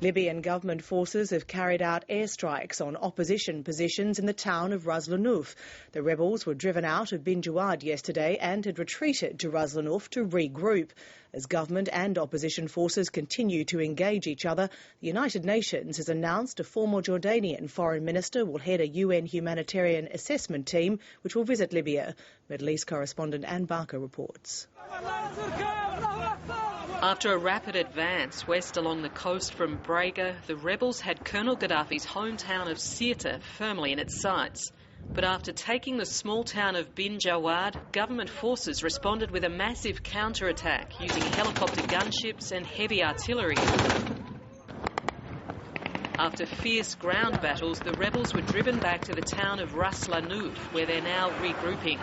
Libyan government forces have carried out airstrikes on opposition positions in the town of Ras Lanuf. The rebels were driven out of Bin Jawad yesterday and had retreated to Ras Lanuf to regroup. As government and opposition forces continue to engage each other, the United Nations has announced a former Jordanian foreign minister will head a UN humanitarian assessment team which will visit Libya. Middle East correspondent Anne Barker reports. After a rapid advance west along the coast from Brega, the rebels had Colonel Gaddafi's hometown of Sirte firmly in its sights. But after taking the small town of Bin Jawad, government forces responded with a massive counter-attack using helicopter gunships and heavy artillery. After fierce ground battles, the rebels were driven back to the town of Ras Lanuf, where they're now regrouping.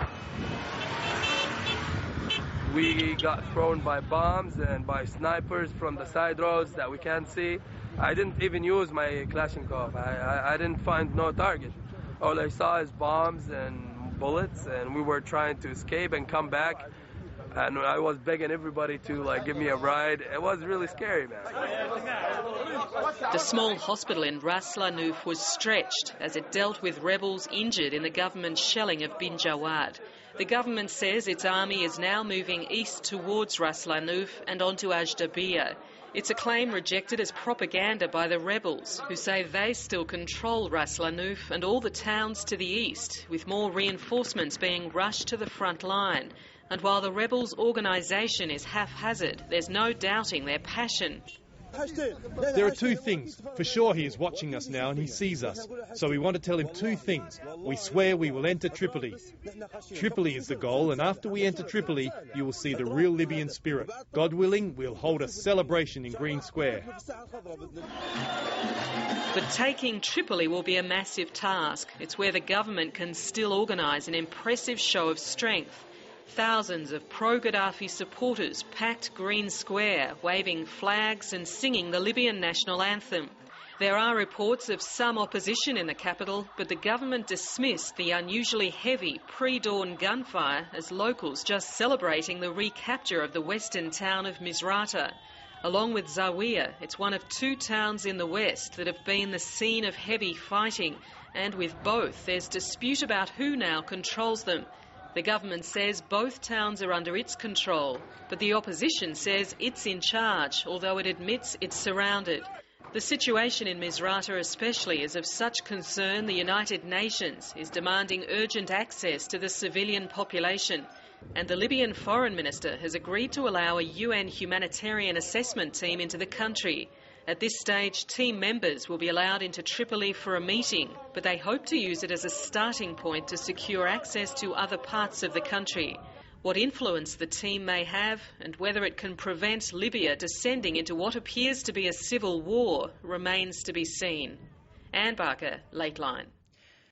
We got thrown by bombs and by snipers from the side roads that we can't see. I didn't even use my Kalashnikov. I didn't find no target. All I saw is bombs and bullets, and we were trying to escape and come back. And I was begging everybody to give me a ride. It was really scary, man. The small hospital in Ras Lanuf was stretched as it dealt with rebels injured in the government shelling of Bin Jawad. The government says its army is now moving east towards Ras Lanuf and onto Ajdabiya. It's a claim rejected as propaganda by the rebels, who say they still control Ras Lanuf and all the towns to the east, with more reinforcements being rushed to the front line. And while the rebels' organisation is haphazard, there's no doubting their passion. There are two things. For sure he is watching us now and he sees us. So we want to tell him two things. We swear we will enter Tripoli. Tripoli is the goal, and after we enter Tripoli, you will see the real Libyan spirit. God willing, we'll hold a celebration in Green Square. But taking Tripoli will be a massive task. It's where the government can still organise an impressive show of strength. Thousands of pro-Gaddafi supporters packed Green Square, waving flags and singing the Libyan national anthem. There are reports of some opposition in the capital, but the government dismissed the unusually heavy pre-dawn gunfire as locals just celebrating the recapture of the western town of Misrata. Along with Zawiya, it's one of two towns in the west that have been the scene of heavy fighting, and with both there's dispute about who now controls them. The government says both towns are under its control, but the opposition says it's in charge, although it admits it's surrounded. The situation in Misrata especially is of such concern the United Nations is demanding urgent access to the civilian population, and the Libyan foreign minister has agreed to allow a UN humanitarian assessment team into the country. At this stage, team members will be allowed into Tripoli for a meeting, but they hope to use it as a starting point to secure access to other parts of the country. What influence the team may have and whether it can prevent Libya descending into what appears to be a civil war remains to be seen. Anne Barker, Lateline.